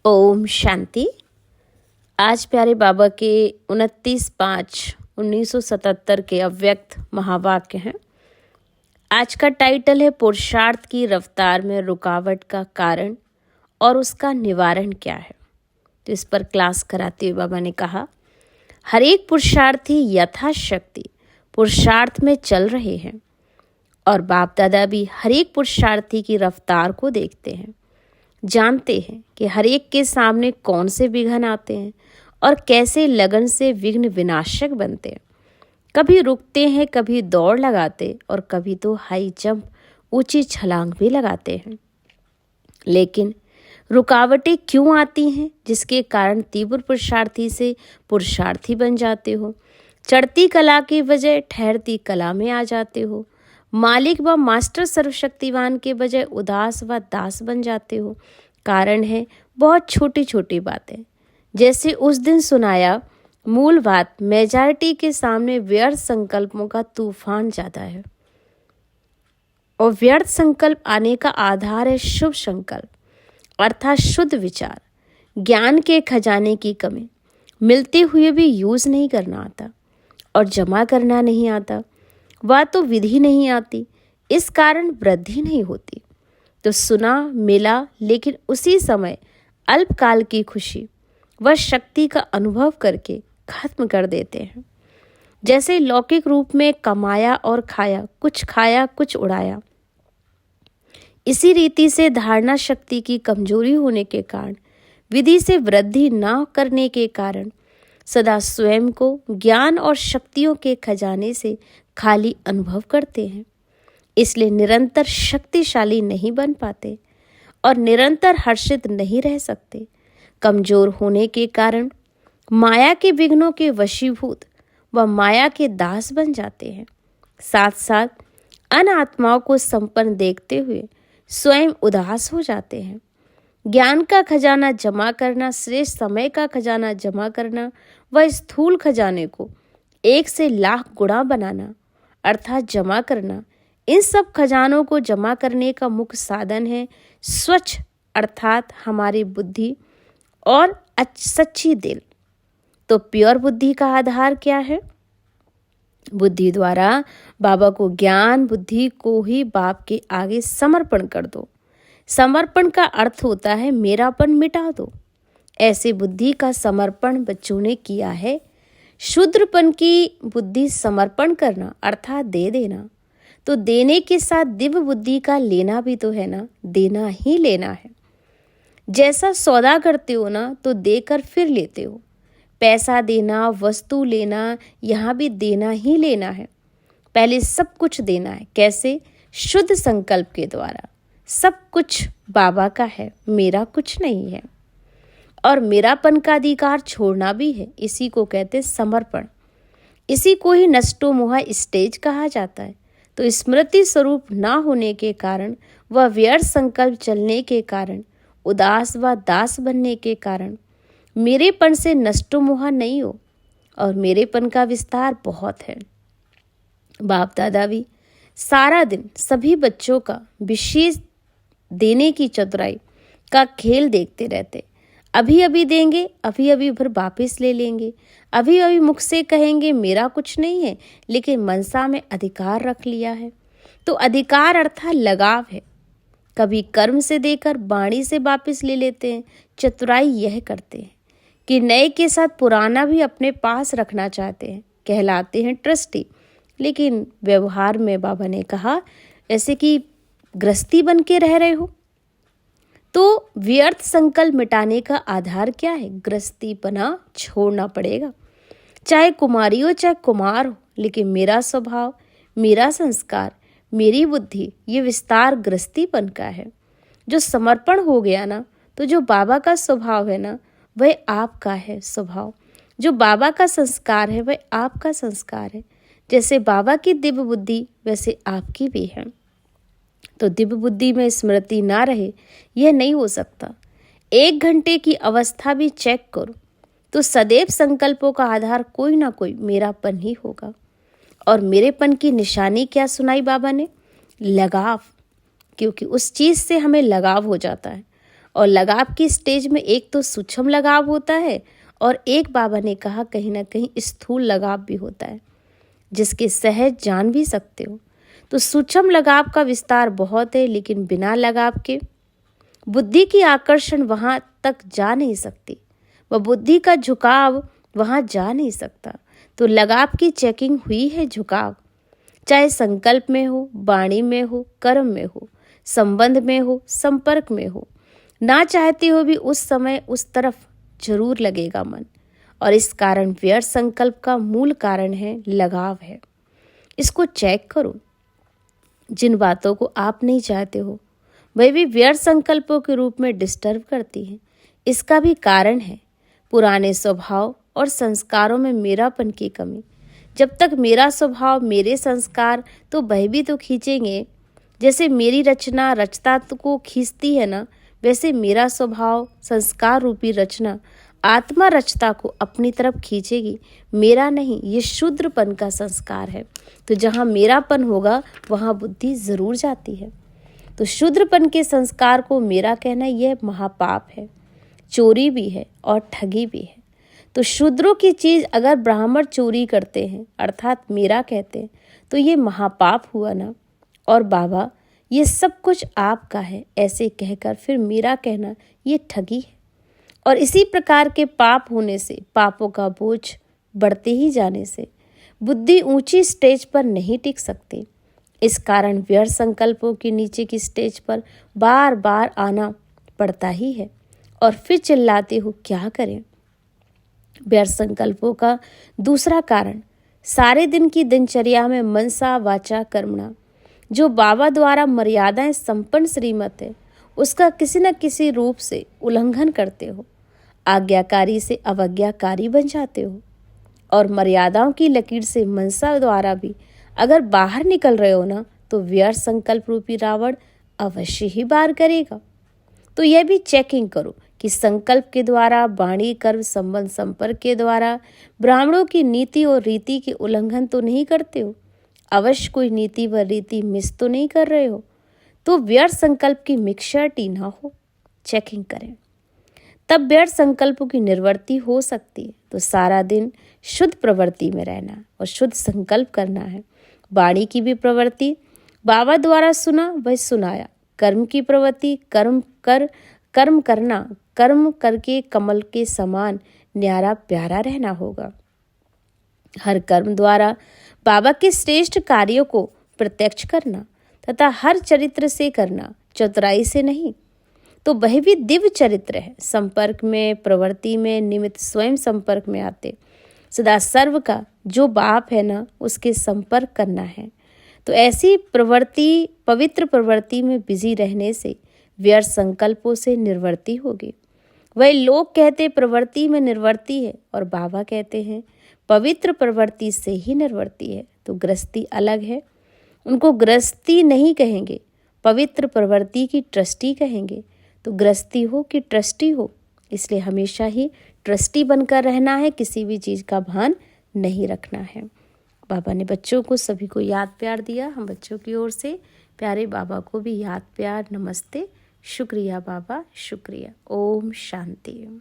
ओम शांति। आज प्यारे बाबा के 29/5/1977 के अव्यक्त महावाक्य हैं। आज का टाइटल है पुरुषार्थ की रफ्तार में रुकावट का कारण और उसका निवारण क्या है। तो इस पर क्लास कराते हुए बाबा ने कहा, हर एक पुरुषार्थी यथाशक्ति पुरुषार्थ में चल रहे हैं और बाप दादा भी हर एक पुरुषार्थी की रफ्तार को देखते हैं, जानते हैं कि हर एक के सामने कौन से विघ्न आते हैं और कैसे लगन से विघ्न विनाशक बनते हैं। कभी रुकते हैं, कभी दौड़ लगाते और कभी तो हाई जंप ऊंची छलांग भी लगाते हैं। लेकिन रुकावटें क्यों आती हैं, जिसके कारण तीव्र पुरुषार्थी से पुरुषार्थी बन जाते हो। चढ़ती कला की बजाय ठहरती कला में आ जाते हो। मालिक व मास्टर सर्वशक्तिवान के बजाय उदास व दास बन जाते हो। कारण है बहुत छोटी छोटी बातें। जैसे उस दिन सुनाया, मूल बात मेजॉरिटी के सामने व्यर्थ संकल्पों का तूफान ज्यादा है और व्यर्थ संकल्प आने का आधार है शुभ संकल्प अर्थात शुद्ध विचार। ज्ञान के खजाने की कमी, मिलते हुए भी यूज नहीं करना आता और जमा करना नहीं आता, वह तो विधि नहीं आती, इस कारण वृद्धि नहीं होती। तो सुना मिला, लेकिन उसी समय अल्पकाल की खुशी व शक्ति का अनुभव करके खत्म कर देते हैं। जैसे लौकिक रूप में कमाया और खाया कुछ उड़ाया। इसी रीति से धारणा शक्ति की कमजोरी होने के कारण, विधि से वृद्धि न करने के कारण सदा स्वयं को ज्ञान और शक्तियों के खजाने से खाली अनुभव करते हैं। इसलिए निरंतर शक्तिशाली नहीं बन पाते और निरंतर हर्षित नहीं रह सकते। कमजोर होने के कारण माया के विघ्नों के वशीभूत व माया के दास बन जाते हैं। साथ साथ अन आत्माओं को संपन्न देखते हुए स्वयं उदास हो जाते हैं। ज्ञान का खजाना जमा करना, श्रेष्ठ समय का खजाना जमा करना व स्थूल खजाने को 1 से लाख गुणा बनाना अर्थात जमा करना, इन सब खजानों को जमा करने का मुख्य साधन है स्वच्छ अर्थात हमारी बुद्धि और सच्ची दिल। तो प्योर बुद्धि का आधार क्या है? बुद्धि द्वारा बाबा को ज्ञान बुद्धि को ही बाप के आगे समर्पण कर दो। समर्पण का अर्थ होता है मेरापन मिटा दो। ऐसे बुद्धि का समर्पण बच्चों ने किया है। शूद्रपन की बुद्धि समर्पण करना अर्थात दे देना। तो देने के साथ दिव्य बुद्धि का लेना भी तो है ना, देना ही लेना है। जैसा सौदा करते हो ना, तो देकर फिर लेते हो। पैसा देना, वस्तु लेना, यहाँ भी देना ही लेना है। पहले सब कुछ देना है। कैसे? शुद्ध संकल्प के द्वारा। सब कुछ बाबा का है, मेरा कुछ नहीं है। और मेरापन का अधिकार छोड़ना भी है। इसी को कहते समर्पण। इसी को ही नष्टो मोह स्टेज कहा जाता है। तो स्मृति स्वरूप ना होने के कारण व व्यर्थ संकल्प चलने के कारण, उदास व दास बनने के कारण मेरेपन से नष्टो मोह नहीं हो और मेरेपन का विस्तार बहुत है। बाप दादा भी सारा दिन सभी बच्चों का विशेष देने की चतुराई का खेल देखते रहते। अभी अभी देंगे, अभी अभी फिर वापस ले लेंगे। अभी अभी मुख से कहेंगे मेरा कुछ नहीं है, लेकिन मनसा में अधिकार रख लिया है। तो अधिकार अर्थात लगाव है। कभी कर्म से देकर वाणी से वापस ले लेते हैं। चतुराई यह करते हैं कि नए के साथ पुराना भी अपने पास रखना चाहते हैं। कहलाते हैं ट्रस्टी। लेकिन व्यवहार में बाबा ने कहा ऐसे कि गृहस्थी बन के रह रहे हो। तो व्यर्थ संकल्प मिटाने का आधार क्या है? गृहस्थीपना छोड़ना पड़ेगा। चाहे कुमारी हो चाहे कुमार हो, लेकिन मेरा स्वभाव, मेरा संस्कार, मेरी बुद्धि, ये विस्तार गृहस्थीपन का है। जो समर्पण हो गया ना, तो जो बाबा का स्वभाव है ना, वह आपका है स्वभाव। जो बाबा का संस्कार है वह आपका संस्कार है। जैसे बाबा की दिव्य बुद्धि वैसे आपकी भी है। तो दिव्य बुद्धि में स्मृति ना रहे, यह नहीं हो सकता। 1 घंटे की अवस्था भी चेक करो तो सदैव संकल्पों का आधार कोई ना कोई मेरापन ही होगा। और मेरेपन की निशानी क्या सुनाई बाबा ने? लगाव। क्योंकि उस चीज से हमें लगाव हो जाता है और लगाव की स्टेज में एक तो सूक्ष्म लगाव होता है और एक बाबा ने कहा कहीं ना कहीं स्थूल लगाव भी होता है, जिसके सहज जान भी सकते हो। तो सूक्ष्म लगाव का विस्तार बहुत है, लेकिन बिना लगाव के बुद्धि की आकर्षण वहां तक जा नहीं सकती, वह बुद्धि का झुकाव वहां जा नहीं सकता। तो लगाव की चेकिंग हुई है झुकाव, चाहे संकल्प में हो, वाणी में हो, कर्म में हो, संबंध में हो, संपर्क में हो, ना चाहते हो भी उस समय उस तरफ जरूर लगेगा मन। और इस कारण व्यर्थ संकल्प का मूल कारण है लगाव है। इसको चेक करो। जिन बातों को आप नहीं चाहते हो वह भी व्यर्थ संकल्पों के रूप में डिस्टर्ब करती हैं। इसका भी कारण है पुराने स्वभाव और संस्कारों में मेरापन की कमी। जब तक मेरा स्वभाव, मेरे संस्कार, तो वह भी तो खींचेंगे। जैसे मेरी रचना रचता को खींचती है ना, वैसे मेरा स्वभाव, संस्कार रूपी रचना आत्मा रचता को अपनी तरफ खींचेगी। मेरा नहीं, ये शूद्रपन का संस्कार है। तो जहाँ मेरापन होगा वहाँ बुद्धि जरूर जाती है। तो शूद्रपन के संस्कार को मेरा कहना यह महापाप है, चोरी भी है और ठगी भी है। तो शूद्रों की चीज अगर ब्राह्मण चोरी करते हैं अर्थात मेरा कहते हैं तो ये महापाप हुआ ना। और बाबा ये सब कुछ आपका है ऐसे कहकर फिर मेरा कहना ये ठगी है। और इसी प्रकार के पाप होने से, पापों का बोझ बढ़ते ही जाने से बुद्धि ऊंची स्टेज पर नहीं टिक सकती। इस कारण व्यर्थ संकल्पों के नीचे की स्टेज पर बार बार आना पड़ता ही है। और फिर चिल्लाते हो क्या करें। व्यर्थ संकल्पों का दूसरा कारण सारे दिन की दिनचर्या में मनसा वाचा कर्मणा, जो बाबा द्वारा मर्यादाएं संपन्न श्रीमत है, उसका किसी न किसी रूप से उल्लंघन करते हो। आज्ञाकारी से अवज्ञाकारी बन जाते हो। और मर्यादाओं की लकीर से मनसा द्वारा भी अगर बाहर निकल रहे हो ना, तो व्यर्थ संकल्प रूपी रावण अवश्य ही वार करेगा। तो यह भी चेकिंग करो कि संकल्प के द्वारा, वाणी, कर्म, संबंध, संपर्क के द्वारा ब्राह्मणों की नीति और रीति के उल्लंघन तो नहीं करते हो। अवश्य कोई नीति व रीति मिस तो नहीं कर रहे हो। तो व्यर्थ संकल्प की मिक्सचरिटी ना हो, चेकिंग करें, तब व्यर्थ संकल्पों की निर्वृत्ति हो सकती है। तो सारा दिन शुद्ध प्रवृत्ति में रहना और शुद्ध संकल्प करना है। वाणी की भी प्रवृत्ति बाबा द्वारा सुना वह सुनाया। कर्म की प्रवृत्ति कर्म करना, कर्म करके कमल के समान न्यारा प्यारा रहना होगा। हर कर्म द्वारा बाबा के श्रेष्ठ कार्यों को प्रत्यक्ष करना तथा हर चरित्र से करना, चतुराई से नहीं। तो वह भी दिव्य चरित्र है। संपर्क में, प्रवृत्ति में निमित्त स्वयं संपर्क में आते। सदा सर्व का जो बाप है ना, उसके संपर्क करना है। तो ऐसी प्रवृत्ति, पवित्र प्रवृत्ति में बिजी रहने से व्यर्थ संकल्पों से निर्वृत्ति होगी। वही लोग कहते प्रवृत्ति में निर्वृत्ति है और बाबा कहते हैं पवित्र प्रवृत्ति से ही निर्वृत्ति है। तो गृहस्थी अलग है, उनको गृहस्थी नहीं कहेंगे, पवित्र प्रवृत्ति की ट्रस्टी कहेंगे। तो गृहस्थी हो कि ट्रस्टी हो, इसलिए हमेशा ही ट्रस्टी बनकर रहना है, किसी भी चीज़ का भान नहीं रखना है। बाबा ने बच्चों को सभी को याद प्यार दिया। हम बच्चों की ओर से प्यारे बाबा को भी याद प्यार, नमस्ते, शुक्रिया बाबा, शुक्रिया। ओम शांति।